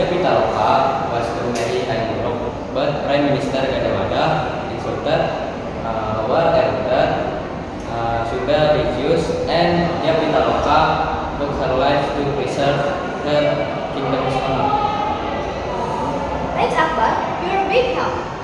Pitaloka was to marry High but Prime Minister Gadawada insulted war elder Suda refused, and Pitaloka took her life to preserve her kingdom's honor. Thanks, Akbar. You're a big help.